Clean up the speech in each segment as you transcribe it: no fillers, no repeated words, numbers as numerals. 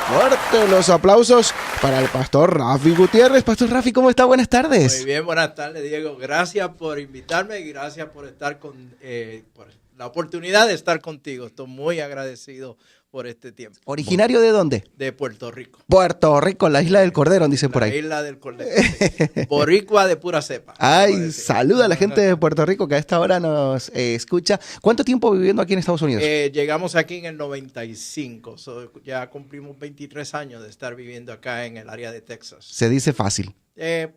Fuerte los aplausos para el pastor Rafi Gutiérrez. Pastor Rafi, ¿cómo está? Buenas tardes. Muy bien, buenas tardes, Diego. Gracias por invitarme y gracias por estar por la oportunidad de estar contigo. Estoy muy agradecido por este tiempo. ¿Originario de dónde? De Puerto Rico. Puerto Rico, la isla del Cordero, dicen por ahí. La isla del Cordero. Sí. Boricua de pura cepa. Ay, saluda a la gente de Puerto Rico que a esta hora nos escucha. ¿Cuánto tiempo viviendo aquí en Estados Unidos? Llegamos aquí en el 95. Ya cumplimos 23 años de estar viviendo acá en el área de Texas. Se dice fácil.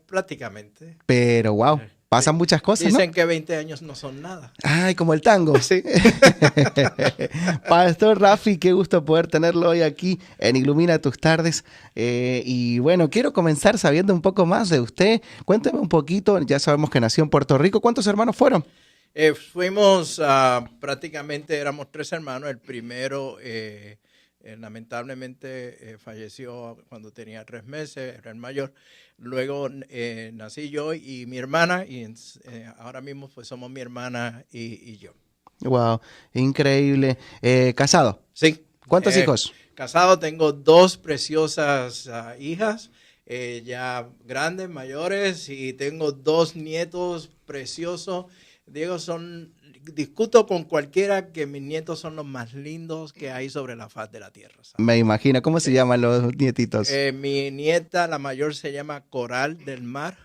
Prácticamente. Pero wow, pasan muchas cosas, Dicen ¿no? que 20 años no son nada. Ay, como el tango. Sí. Pastor Rafi, qué gusto poder tenerlo hoy aquí en Ilumina tus tardes. Y bueno, quiero comenzar sabiendo un poco más de usted. Cuénteme un poquito, ya sabemos que nació en Puerto Rico. ¿Cuántos hermanos fueron? Fuimos, prácticamente éramos 3 hermanos. El primero lamentablemente falleció cuando tenía 3 meses, era el mayor. Luego nací yo y mi hermana, y ahora mismo pues somos mi hermana y yo. Wow, increíble. ¿Casado? Sí. ¿Cuántos hijos? Casado, tengo 2 preciosas hijas, ya grandes, mayores, y tengo 2 nietos preciosos. Diego, discuto con cualquiera que mis nietos son los más lindos que hay sobre la faz de la tierra, ¿sabes? Me imagino. ¿Cómo se llaman los nietitos? Mi nieta, la mayor, se llama Coral del Mar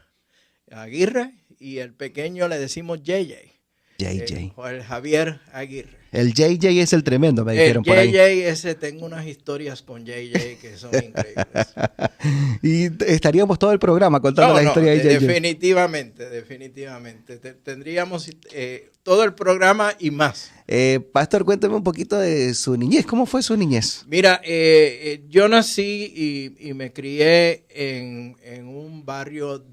Aguirre, y el pequeño le decimos JJ. JJ. O el Javier Aguirre. El JJ es el tremendo, me dijeron por ahí. JJ, tengo unas historias con JJ que son increíbles. Y estaríamos todo el programa contando la historia de JJ. Definitivamente. Tendríamos todo el programa y más. Pastor, cuénteme un poquito de su niñez. ¿Cómo fue su niñez? Mira, yo nací y me crié en un barrio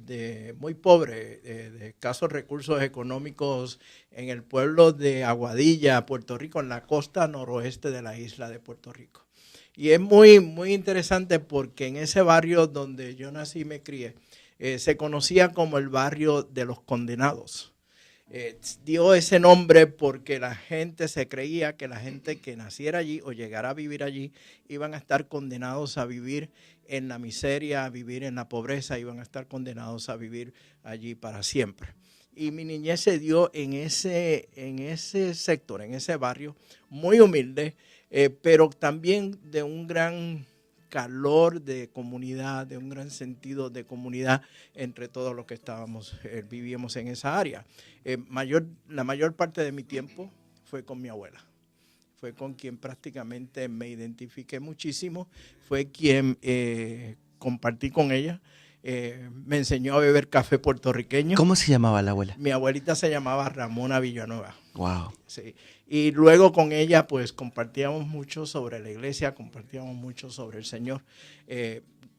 muy pobre, de escasos recursos económicos, en el pueblo de Aguadilla, Puerto Rico, en la costa noroeste de la isla de Puerto Rico. Y es muy, muy interesante porque en ese barrio donde yo nací y me crié, se conocía como el barrio de los condenados. Dio ese nombre porque la gente se creía que la gente que naciera allí o llegara a vivir allí iban a estar condenados a vivir en la miseria, a vivir en la pobreza, iban a estar condenados a vivir allí para siempre. Y mi niñez se dio en ese sector, en ese barrio, muy humilde, pero también de un gran calor de comunidad, de un gran sentido de comunidad entre todos los que vivíamos en esa área. La mayor parte de mi tiempo fue con mi abuela. Fue con quien prácticamente me identifiqué muchísimo. Fue quien compartí con ella. Me enseñó a beber café puertorriqueño. ¿Cómo se llamaba la abuela? Mi abuelita se llamaba Ramona Villanueva. Wow. Sí. Y luego con ella pues compartíamos mucho sobre la iglesia, compartíamos mucho sobre el Señor.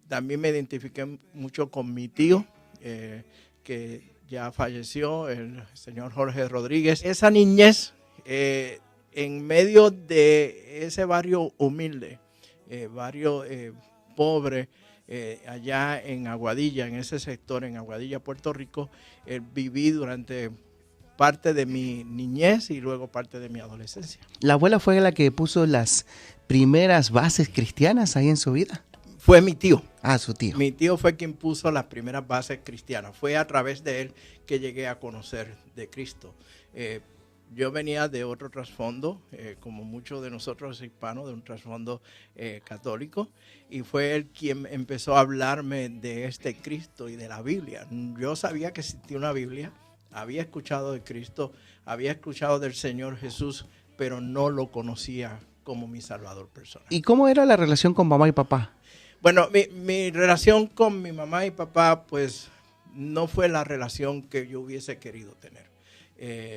También me identifiqué mucho con mi tío, que ya falleció, el señor Jorge Rodríguez. Esa niñez, en medio de ese barrio humilde, barrio pobre, allá en Aguadilla, en ese sector, en Aguadilla, Puerto Rico, viví durante parte de mi niñez y luego parte de mi adolescencia. ¿La abuela fue la que puso las primeras bases cristianas ahí en su vida? Fue mi tío. Ah, su tío. Mi tío fue quien puso las primeras bases cristianas. Fue a través de él que llegué a conocer de Cristo. Yo venía de otro trasfondo, como muchos de nosotros hispanos, de un trasfondo católico, y fue él quien empezó a hablarme de este Cristo y de la Biblia. Yo sabía que existía una Biblia, había escuchado de Cristo, había escuchado del Señor Jesús, pero no lo conocía como mi Salvador personal. ¿Y cómo era la relación con mamá y papá? Bueno, mi relación con mi mamá y papá, pues, no fue la relación que yo hubiese querido tener.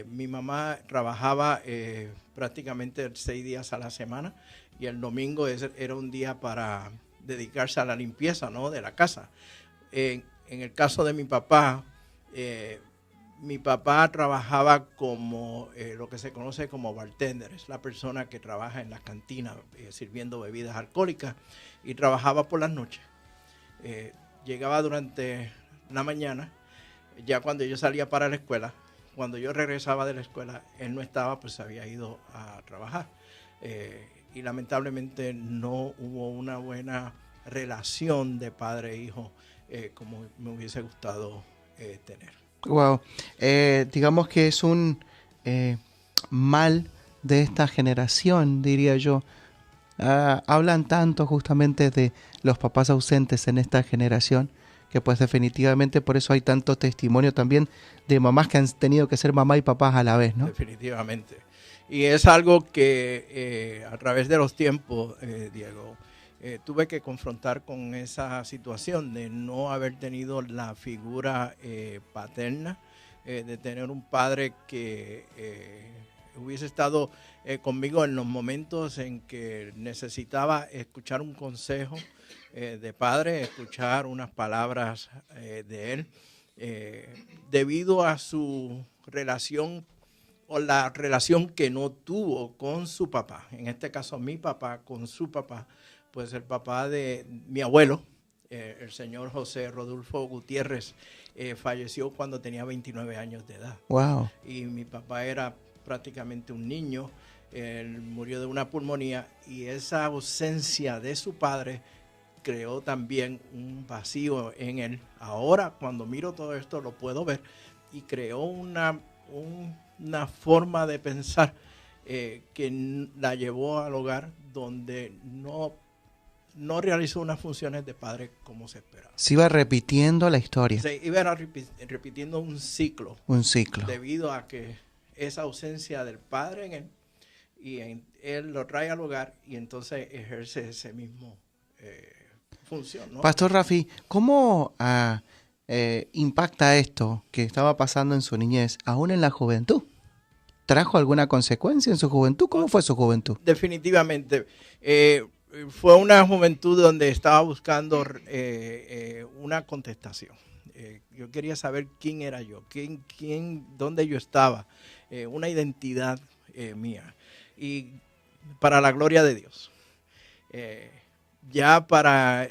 Mi mamá trabajaba prácticamente 6 días a la semana y el domingo era un día para dedicarse a la limpieza, ¿no?, de la casa. En el caso de mi papá trabajaba como lo que se conoce como bartender, es la persona que trabaja en la cantina sirviendo bebidas alcohólicas, y trabajaba por las noches. Llegaba durante la mañana, ya cuando yo salía para la escuela. Cuando yo regresaba de la escuela, él no estaba, pues había ido a trabajar. y lamentablemente no hubo una buena relación de padre e hijo como me hubiese gustado tener. Wow. Digamos que es un mal de esta generación, diría yo. Hablan tanto justamente de los papás ausentes en esta generación, que pues definitivamente por eso hay tanto testimonio también de mamás que han tenido que ser mamá y papás a la vez, ¿no? Definitivamente. Y es algo que a través de los tiempos, Diego, tuve que confrontar con esa situación de no haber tenido la figura paterna, de tener un padre que hubiese estado conmigo en los momentos en que necesitaba escuchar un consejo de padre, escuchar unas palabras de él, debido a su relación o la relación que no tuvo con su papá. En este caso, mi papá con su papá, pues el papá de mi abuelo, el señor José Rodolfo Gutiérrez, falleció cuando tenía 29 años de edad. Wow. Y mi papá era prácticamente un niño, él murió de una pulmonía y esa ausencia de su padre creó también un vacío en él. Ahora, cuando miro todo esto, lo puedo ver y creó una forma de pensar que la llevó al hogar donde no realizó unas funciones de padre como se esperaba. Se iba repitiendo la historia. Se iba repitiendo un ciclo. Un ciclo. Debido a que esa ausencia del padre en él, y él lo trae al hogar y entonces ejerce ese mismo función, ¿no? Pastor Rafi, ¿cómo impacta esto que estaba pasando en su niñez aún en la juventud? ¿Trajo alguna consecuencia en su juventud? ¿Cómo fue su juventud? Definitivamente. Fue una juventud donde estaba buscando una contestación. Yo quería saber quién era yo, dónde yo estaba, una identidad mía. Y para la gloria de Dios. Ya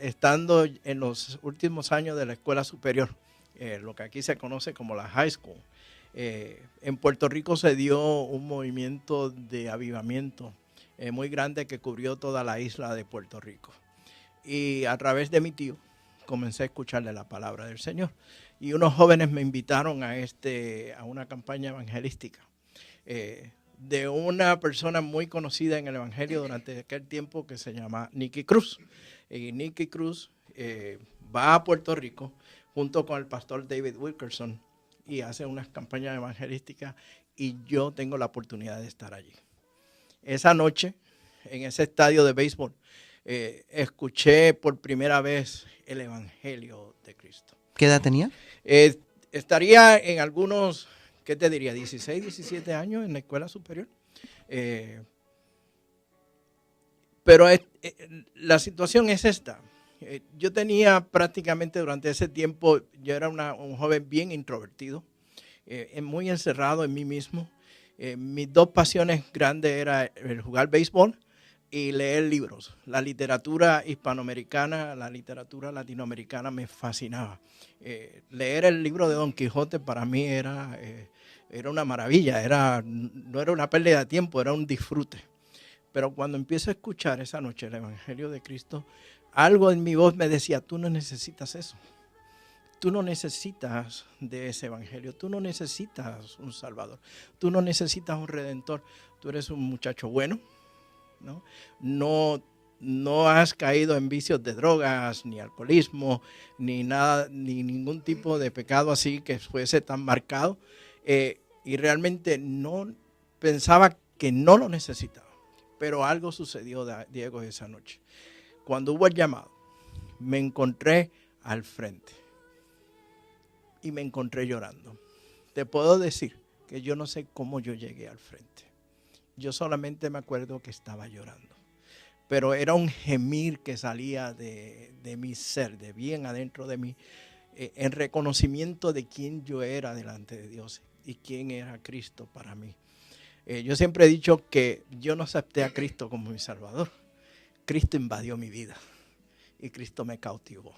estando en los últimos años de la escuela superior, lo que aquí se conoce como la high school, en Puerto Rico se dio un movimiento de avivamiento muy grande que cubrió toda la isla de Puerto Rico. Y a través de mi tío comencé a escucharle la palabra del Señor. Y unos jóvenes me invitaron a una campaña evangelística de una persona muy conocida en el evangelio durante aquel tiempo que se llama Nicky Cruz. Y Nicky Cruz va a Puerto Rico junto con el pastor David Wilkerson y hace unas campañas evangelísticas y yo tengo la oportunidad de estar allí. Esa noche, en ese estadio de béisbol, escuché por primera vez el evangelio de Cristo. ¿Qué edad tenía? Estaría en algunos, ¿qué te diría? 16, 17 años en la escuela superior. Pero la situación es esta. Yo tenía prácticamente durante ese tiempo, yo era un joven bien introvertido, muy encerrado en mí mismo. Mis dos pasiones grandes eran el jugar béisbol y leer libros. La literatura hispanoamericana, la literatura latinoamericana me fascinaba. Leer el libro de Don Quijote para mí era una maravilla, no era una pérdida de tiempo, era un disfrute. Pero cuando empiezo a escuchar esa noche el Evangelio de Cristo, algo en mi voz me decía, tú no necesitas eso. Tú no necesitas de ese evangelio, tú no necesitas un salvador, tú no necesitas un redentor, tú eres un muchacho bueno, no has caído en vicios de drogas, ni alcoholismo, ni nada, ni ningún tipo de pecado así que fuese tan marcado, y realmente no pensaba que no lo necesitaba, pero algo sucedió, Diego, esa noche. Cuando hubo el llamado, me encontré al frente. Y me encontré llorando. Te puedo decir que yo no sé cómo yo llegué al frente. Yo solamente me acuerdo que estaba llorando. Pero era un gemir que salía de mi ser, de bien adentro de mí, en reconocimiento de quién yo era delante de Dios y quién era Cristo para mí. Yo siempre he dicho que yo no acepté a Cristo como mi Salvador. Cristo invadió mi vida y Cristo me cautivó.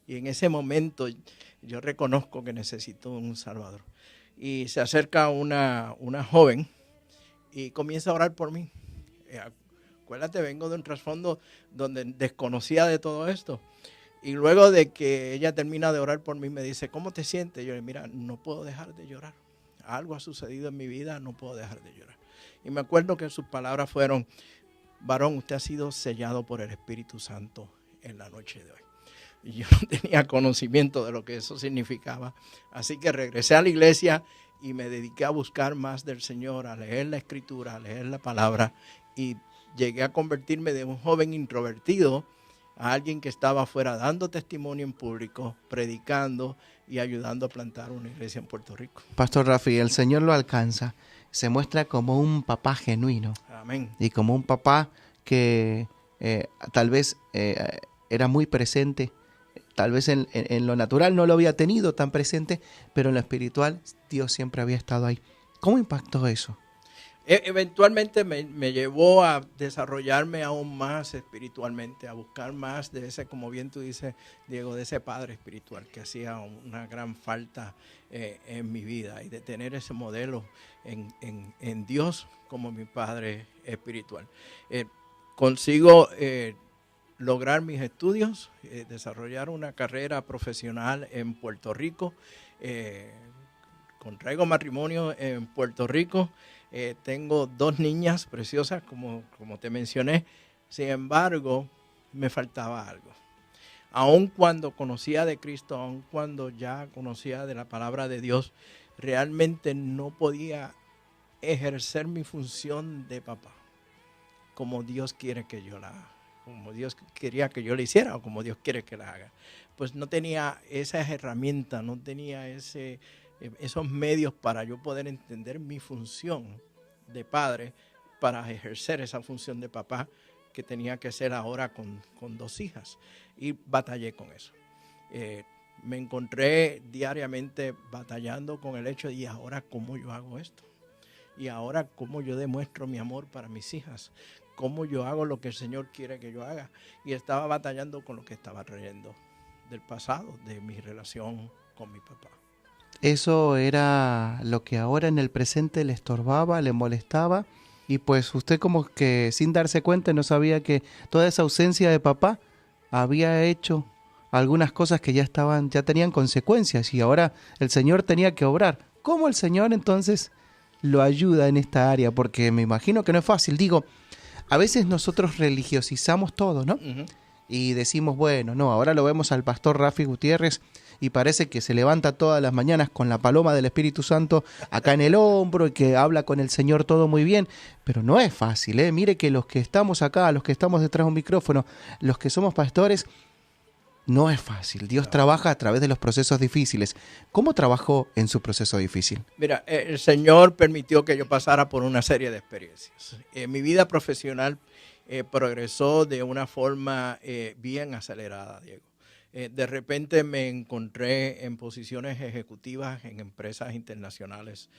Y en ese momento yo reconozco que necesito un Salvador. Y se acerca una joven y comienza a orar por mí. Acuérdate, vengo de un trasfondo donde desconocía de todo esto. Y luego de que ella termina de orar por mí, me dice, ¿cómo te sientes? Yo le digo, mira, no puedo dejar de llorar. Algo ha sucedido en mi vida, no puedo dejar de llorar. Y me acuerdo que sus palabras fueron, varón, usted ha sido sellado por el Espíritu Santo en la noche de hoy. Y yo no tenía conocimiento de lo que eso significaba. Así que regresé a la iglesia y me dediqué a buscar más del Señor, a leer la Escritura, a leer la palabra. Y llegué a convertirme de un joven introvertido a alguien que estaba afuera dando testimonio en público, predicando y ayudando a plantar una iglesia en Puerto Rico. Pastor Rafi, el Señor lo alcanza. Se muestra como un papá genuino. Amén. Y como un papá que tal vez era muy presente. Tal vez en lo natural no lo había tenido tan presente, pero en lo espiritual Dios siempre había estado ahí. ¿Cómo impactó eso? Eventualmente me llevó a desarrollarme aún más espiritualmente, a buscar más de ese, como bien tú dices, Diego, de ese padre espiritual que hacía una gran falta en mi vida, y de tener ese modelo en Dios como mi padre espiritual. Consigo lograr mis estudios, desarrollar una carrera profesional en Puerto Rico, contraigo matrimonio en Puerto Rico. Tengo 2 niñas preciosas, como te mencioné. Sin embargo, me faltaba algo. Aun cuando conocía de Cristo, aun cuando ya conocía de la palabra de Dios, realmente no podía ejercer mi función de papá como Dios quiere que yo la haga, como Dios quería que yo la hiciera o como Dios quiere que la haga. Pues no tenía esas herramientas, no tenía esos medios para yo poder entender mi función de padre, para ejercer esa función de papá que tenía que ser ahora con 2 hijas. Y batallé con eso. Me encontré diariamente batallando con el hecho de, ¿y ahora cómo yo hago esto? ¿Y ahora cómo yo demuestro mi amor para mis hijas? ¿Cómo yo hago lo que el Señor quiere que yo haga? Y estaba batallando con lo que estaba trayendo del pasado, de mi relación con mi papá. Eso era lo que ahora en el presente le estorbaba, le molestaba, y pues usted como que sin darse cuenta no sabía que toda esa ausencia de papá había hecho algunas cosas que ya tenían consecuencias, y ahora el Señor tenía que obrar. ¿Cómo el Señor entonces lo ayuda en esta área? Porque me imagino que no es fácil. Digo, a veces nosotros religiosizamos todo, ¿no? Uh-huh. Y decimos, bueno, no, ahora lo vemos al pastor Rafi Gutiérrez y parece que se levanta todas las mañanas con la paloma del Espíritu Santo acá en el hombro y que habla con el Señor todo muy bien, pero no es fácil, ¿eh? Mire que los que estamos acá, los que estamos detrás de un micrófono, los que somos pastores, no es fácil. Dios trabaja a través de los procesos difíciles. ¿Cómo trabajó en su proceso difícil? Mira, el Señor permitió que yo pasara por una serie de experiencias. Mi vida profesional progresó de una forma bien acelerada, Diego. De repente me encontré en posiciones ejecutivas en empresas internacionales,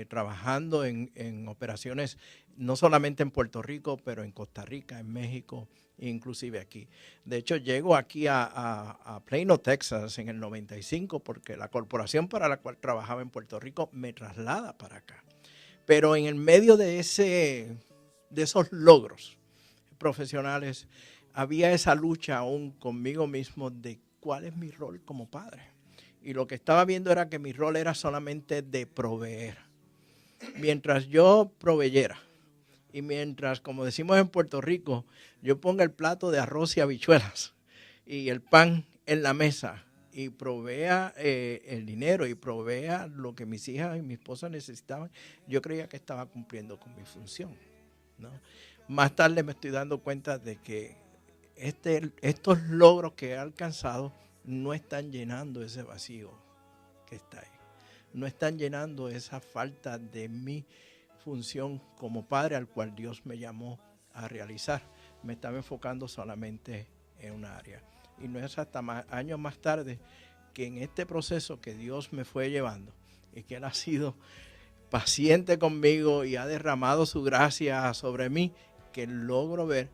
trabajando en operaciones no solamente en Puerto Rico, pero en Costa Rica, en México, inclusive aquí. De hecho, llego aquí a Plano, Texas, en el 95, porque la corporación para la cual trabajaba en Puerto Rico me traslada para acá. Pero en el medio de esos logros profesionales, había esa lucha aún conmigo mismo de cuál es mi rol como padre. Y lo que estaba viendo era que mi rol era solamente de proveer. Mientras yo proveyera, y mientras, como decimos en Puerto Rico, yo ponga el plato de arroz y habichuelas y el pan en la mesa y provea el dinero y provea lo que mis hijas y mi esposa necesitaban, yo creía que estaba cumpliendo con mi función, ¿no? Más tarde me estoy dando cuenta de que estos logros que he alcanzado no están llenando ese vacío que está ahí. No están llenando esa falta de mi función como padre al cual Dios me llamó a realizar. Me estaba enfocando solamente en una área. Y no es hasta años más tarde que en este proceso que Dios me fue llevando y que Él ha sido paciente conmigo y ha derramado su gracia sobre mí, que logro ver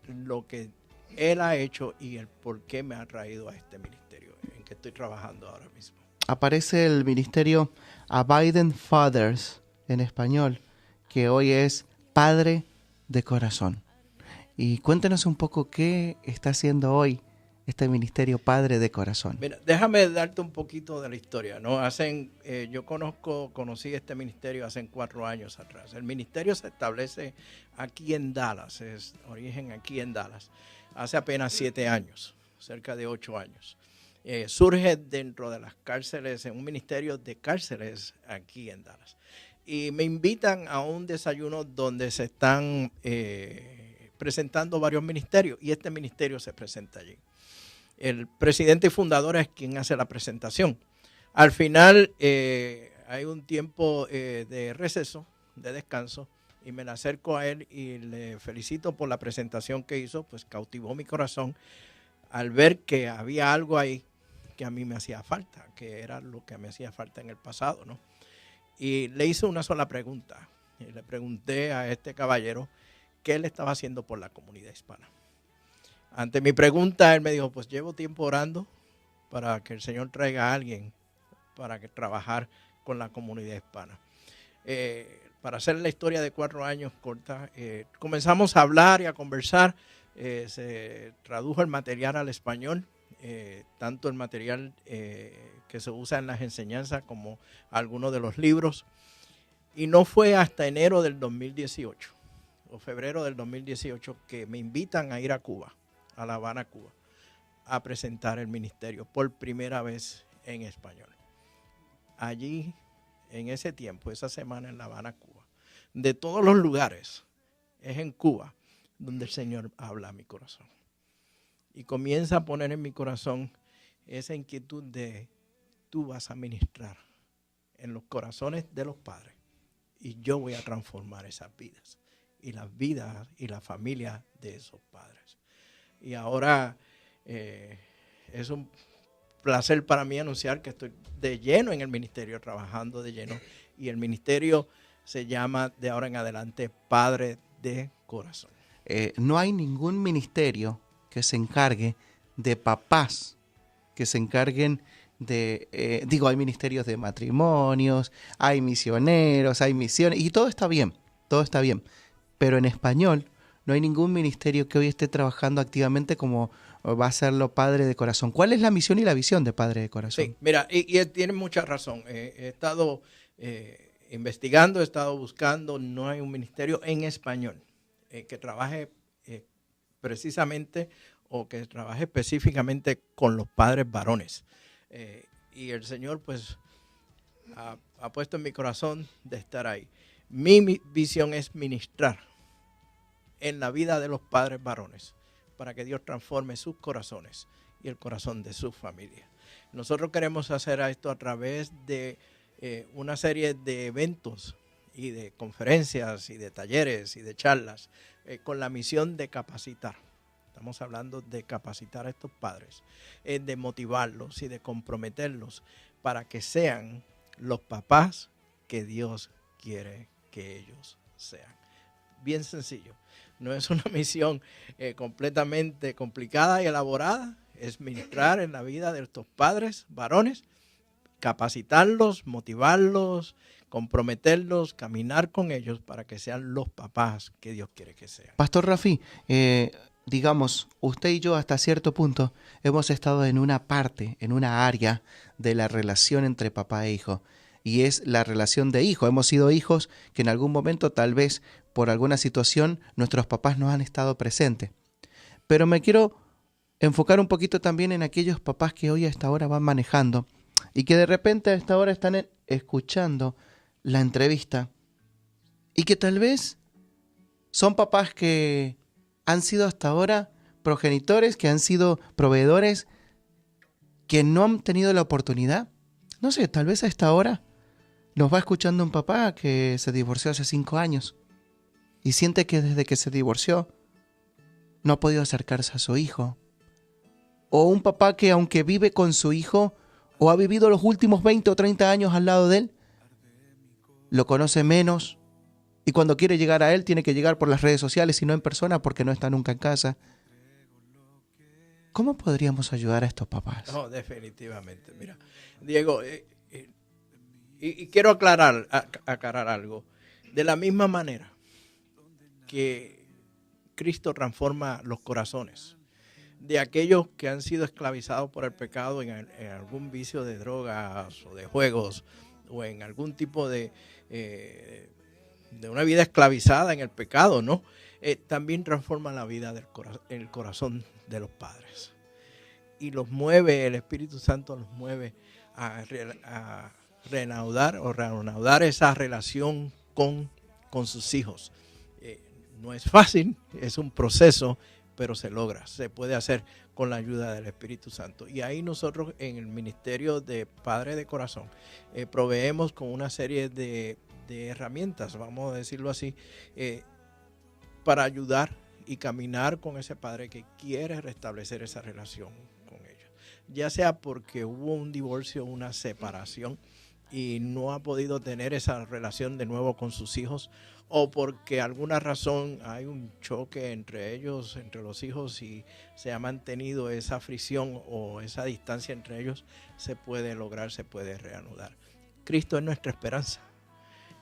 lo que Él ha hecho y el por qué me ha traído a este ministerio en que estoy trabajando ahora mismo. Aparece el ministerio Abiding Fathers en español, que hoy es Padre de Corazón. Y cuéntenos un poco qué está haciendo hoy este ministerio Padre de Corazón. Mira, déjame darte un poquito de la historia, ¿no? Yo conocí este ministerio hace 4 años atrás. El ministerio se establece aquí en Dallas, es origen aquí en Dallas, hace apenas 7 años, cerca de 8 años. Surge dentro de las cárceles, en un ministerio de cárceles aquí en Dallas. Y me invitan a un desayuno donde se están presentando varios ministerios y este ministerio se presenta allí. El presidente y fundador es quien hace la presentación. Al final hay un tiempo de receso, de descanso, y me le acerco a él y le felicito por la presentación que hizo, pues cautivó mi corazón al ver que había algo ahí que a mí me hacía falta, que era lo que me hacía falta en el pasado, ¿no? Y le hice una sola pregunta, y le pregunté a este caballero qué él estaba haciendo por la comunidad hispana. Ante mi pregunta, él me dijo, pues llevo tiempo orando para que el Señor traiga a alguien para trabajar con la comunidad hispana. Para hacer la historia de 4 años corta, comenzamos a hablar y a conversar. Se tradujo el material al español, tanto el material que se usa en las enseñanzas como algunos de los libros. Y no fue hasta enero del 2018 o febrero del 2018 que me invitan a ir a Cuba, a La Habana, Cuba, a presentar el ministerio por primera vez en español. Allí, en ese tiempo, esa semana en La Habana, Cuba, de todos los lugares, es en Cuba donde el Señor habla a mi corazón. Y comienza a poner en mi corazón esa inquietud de tú vas a ministrar en los corazones de los padres y yo voy a transformar esas vidas y las vidas y la familia de esos padres. Y ahora es un placer para mí anunciar que estoy de lleno en el ministerio, trabajando de lleno. Y el ministerio se llama de ahora en adelante Padre de Corazón. No hay ningún ministerio que se encargue de papás, que se encarguen de, hay ministerios de matrimonios, hay misioneros, hay misiones, y todo está bien, pero en español no hay ningún ministerio que hoy esté trabajando activamente como va a serlo Padre de Corazón. ¿Cuál es la misión y la visión de Padre de Corazón? Sí, mira, y tiene mucha razón. He estado investigando, he estado buscando, no hay un ministerio en español que trabaje precisamente o que trabaje específicamente con los padres varones. Y el Señor pues ha puesto en mi corazón de estar ahí. Mi visión es ministrar en la vida de los padres varones para que Dios transforme sus corazones y el corazón de su familia. Nosotros queremos hacer esto a través de una serie de eventos y de conferencias y de talleres y de charlas con la misión de capacitar. Estamos hablando de capacitar a estos padres, de motivarlos y de comprometerlos para que sean los papás que Dios quiere que ellos sean. Bien sencillo. No es una misión completamente complicada y elaborada. Es ministrar en la vida de estos padres varones, capacitarlos, motivarlos, comprometerlos, caminar con ellos para que sean los papás que Dios quiere que sean. Pastor Rafi, digamos, usted y yo hasta cierto punto hemos estado en una parte, en una área de la relación entre papá e hijo, y es la relación de hijo. Hemos sido hijos que en algún momento, tal vez por alguna situación, nuestros papás no han estado presentes. Pero me quiero enfocar un poquito también en aquellos papás que hoy a esta hora van manejando y que de repente a esta hora están escuchando la entrevista y que tal vez son papás que han sido hasta ahora progenitores, que han sido proveedores, que no han tenido la oportunidad. No sé, tal vez a esta hora nos va escuchando un papá que se divorció hace 5 años y siente que desde que se divorció no ha podido acercarse a su hijo. O un papá que aunque vive con su hijo o ha vivido los últimos 20 o 30 años al lado de él, lo conoce menos y cuando quiere llegar a él tiene que llegar por las redes sociales y no en persona porque no está nunca en casa. ¿Cómo podríamos ayudar a estos papás? No, definitivamente. Mira, Diego, y quiero aclarar algo. De la misma manera que Cristo transforma los corazones de aquellos que han sido esclavizados por el pecado en algún vicio de drogas o de juegos o en algún tipo de una vida esclavizada en el pecado, ¿no? También transforma la vida el corazón de los padres. Y los mueve, el Espíritu Santo los mueve a reanudar esa relación con sus hijos. No es fácil, es un proceso, pero se logra, se puede hacer con la ayuda del Espíritu Santo. Y ahí nosotros en el Ministerio de Padre de Corazón proveemos con una serie de herramientas, vamos a decirlo así, para ayudar y caminar con ese padre que quiere restablecer esa relación con ellos. Ya sea porque hubo un divorcio, una separación y no ha podido tener esa relación de nuevo con sus hijos, o porque alguna razón hay un choque entre ellos, entre los hijos, y se ha mantenido esa fricción o esa distancia entre ellos, se puede lograr, se puede reanudar. Cristo es nuestra esperanza,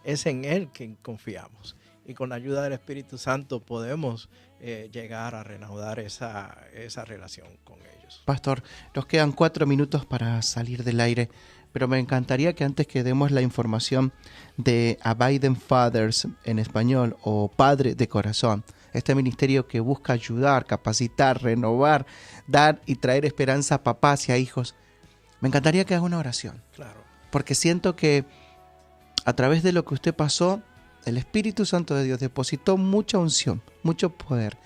es en Él que confiamos, y con la ayuda del Espíritu Santo podemos llegar a reanudar esa relación con ellos. Pastor, nos quedan 4 minutos para salir del aire, pero me encantaría que antes que demos la información de Abiding Fathers en español, o Padre de Corazón, este ministerio que busca ayudar, capacitar, renovar, dar y traer esperanza a papás y a hijos, me encantaría que haga una oración. Claro. Porque siento que a través de lo que usted pasó, el Espíritu Santo de Dios depositó mucha unción, mucho poder,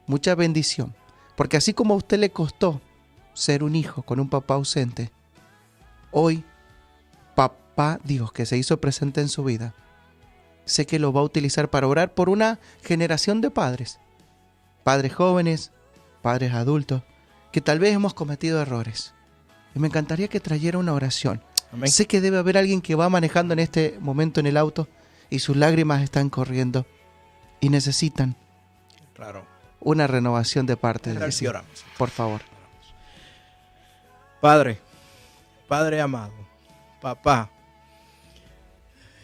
mucha bendición. Porque así como a usted le costó ser un hijo con un papá ausente, hoy papá Dios que se hizo presente en su vida, sé que lo va a utilizar para orar por una generación de padres, padres jóvenes, padres adultos, que tal vez hemos cometido errores. Y me encantaría que trayera una oración. Amén. Sé que debe haber alguien que va manejando en este momento en el auto y sus lágrimas están corriendo y necesitan una renovación de parte de Dios. Por favor. Padre amado, papá,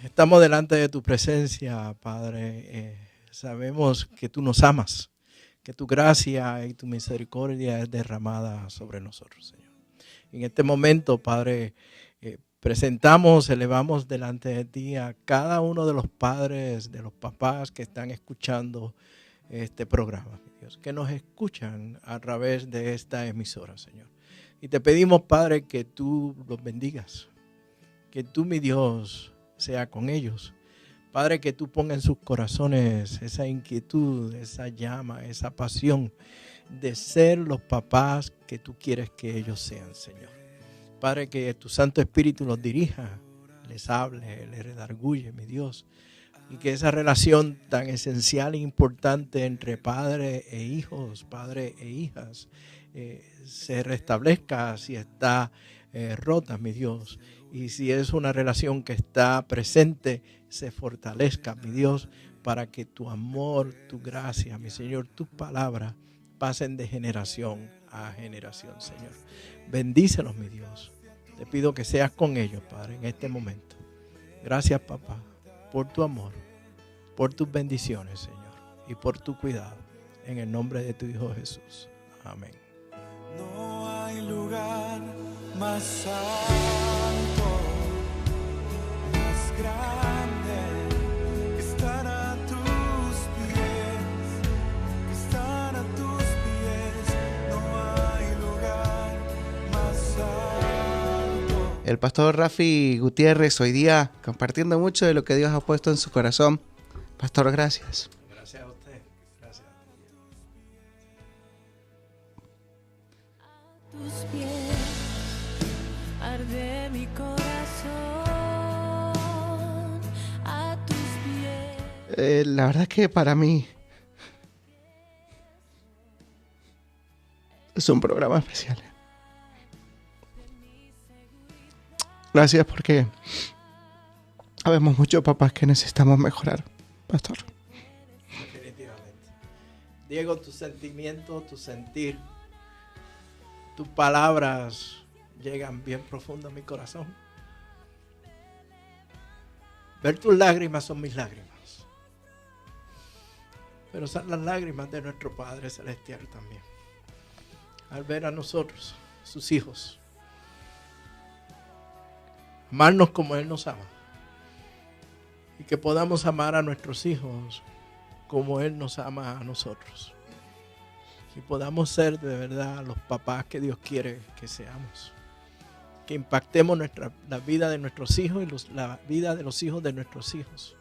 estamos delante de tu presencia, Padre. Sabemos que tú nos amas, que tu gracia y tu misericordia es derramada sobre nosotros, Señor. En este momento, Padre, elevamos delante de ti a cada uno de los padres, de los papás que están escuchando este programa, Dios, que nos escuchan a través de esta emisora, Señor. Y te pedimos, Padre, que tú los bendigas, que tú, mi Dios, sea con ellos. Padre, que tú pongas en sus corazones esa inquietud, esa llama, esa pasión de ser los papás que tú quieres que ellos sean, Señor. Padre, que tu Santo Espíritu los dirija, les hable, les redarguye, mi Dios. Y que esa relación tan esencial e importante entre padre e hijos, padre e hijas, se restablezca si está rota, mi Dios. Y si es una relación que está presente, se fortalezca, mi Dios, para que tu amor, tu gracia, mi Señor, tus palabras pasen de generación a generación, Señor. Bendícelos, mi Dios. Te pido que seas con ellos, Padre, en este momento. Gracias, papá, por tu amor, por tus bendiciones, Señor, y por tu cuidado. En el nombre de tu Hijo Jesús. Amén. No hay lugar más alto, más grande que estar a tus pies, que estar a tus pies. No hay lugar más alto. El pastor Rafi Gutiérrez hoy día compartiendo mucho de lo que Dios ha puesto en su corazón. Pastor, gracias. Gracias a usted. Gracias. A tus pies arde mi corazón. A tus pies. La verdad que para mí es un programa especial. Gracias porque habemos muchos papás que necesitamos mejorar, pastor. Definitivamente. Diego, tus sentimientos, tu sentir, tus palabras llegan bien profundo a mi corazón. Ver tus lágrimas son mis lágrimas. pero son las lágrimas de nuestro Padre Celestial también. Al ver a nosotros, sus hijos, amarnos como Él nos ama. Y que podamos amar a nuestros hijos como Él nos ama a nosotros. Y podamos ser de verdad los papás que Dios quiere que seamos. Que impactemos la vida de nuestros hijos y la vida de los hijos de nuestros hijos.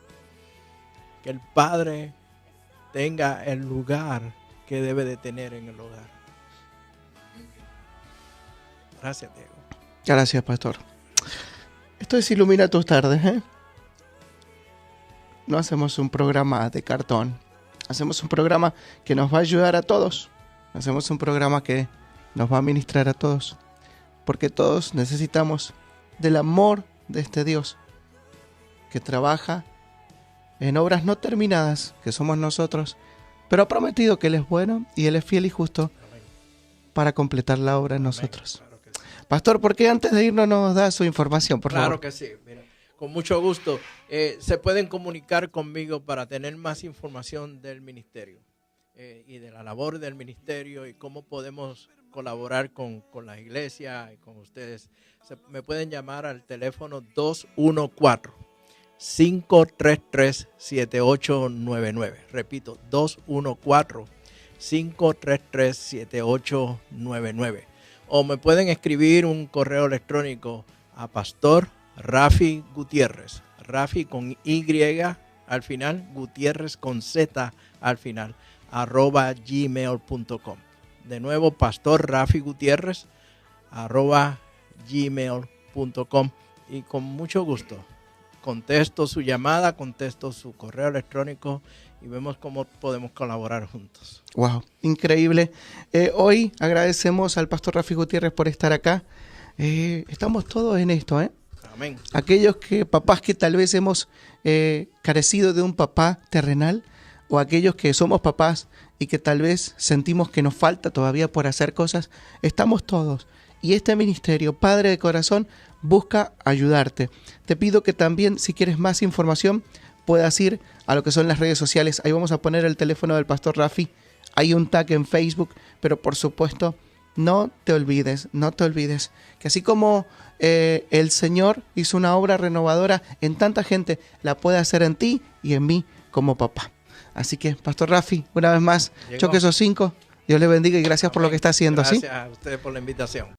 Que el Padre tenga el lugar que debe de tener en el hogar. Gracias, Diego. Gracias, pastor. Esto es Ilumina tus tardes, ¿eh? No hacemos un programa de cartón. Hacemos un programa que nos va a ayudar a todos. Hacemos un programa que nos va a ministrar a todos. Porque todos necesitamos del amor de este Dios que trabaja en obras no terminadas, que somos nosotros, pero ha prometido que Él es bueno y Él es fiel y justo para completar la obra en nosotros. Claro que sí. Pastor, ¿por qué antes de irnos nos da su información, por favor? Claro que sí. Mira, con mucho gusto. Se pueden comunicar conmigo para tener más información del ministerio y de la labor del ministerio y cómo podemos colaborar con la iglesia y con ustedes. Me pueden llamar al teléfono 214-533-7899. Repito, 214-533-7899. O me pueden escribir un correo electrónico a Pastor Rafi Gutiérrez. Rafi con Y al final, Gutiérrez con Z al final, @gmail.com. De nuevo, Pastor Rafi Gutiérrez, @gmail.com. Y con mucho gusto contesto su llamada, contesto su correo electrónico y vemos cómo podemos colaborar juntos. Wow, increíble. Hoy agradecemos al pastor Rafi Gutiérrez por estar acá. Estamos todos en esto, ¿eh? Amén. Aquellos papás que tal vez hemos carecido de un papá terrenal, o aquellos que somos papás y que tal vez sentimos que nos falta todavía por hacer cosas, estamos todos. Y este ministerio, Padre de Corazón, busca ayudarte. Te pido que también, si quieres más información, puedas ir a lo que son las redes sociales. Ahí vamos a poner el teléfono del pastor Rafi. Hay un tag en Facebook, pero por supuesto, no te olvides que así como el Señor hizo una obra renovadora en tanta gente, la puede hacer en ti y en mí como papá. Así que, pastor Rafi, una vez más, Llegó. choque esos 5. Dios le bendiga y gracias por lo que está haciendo. Gracias ¿sí? a ustedes por la invitación.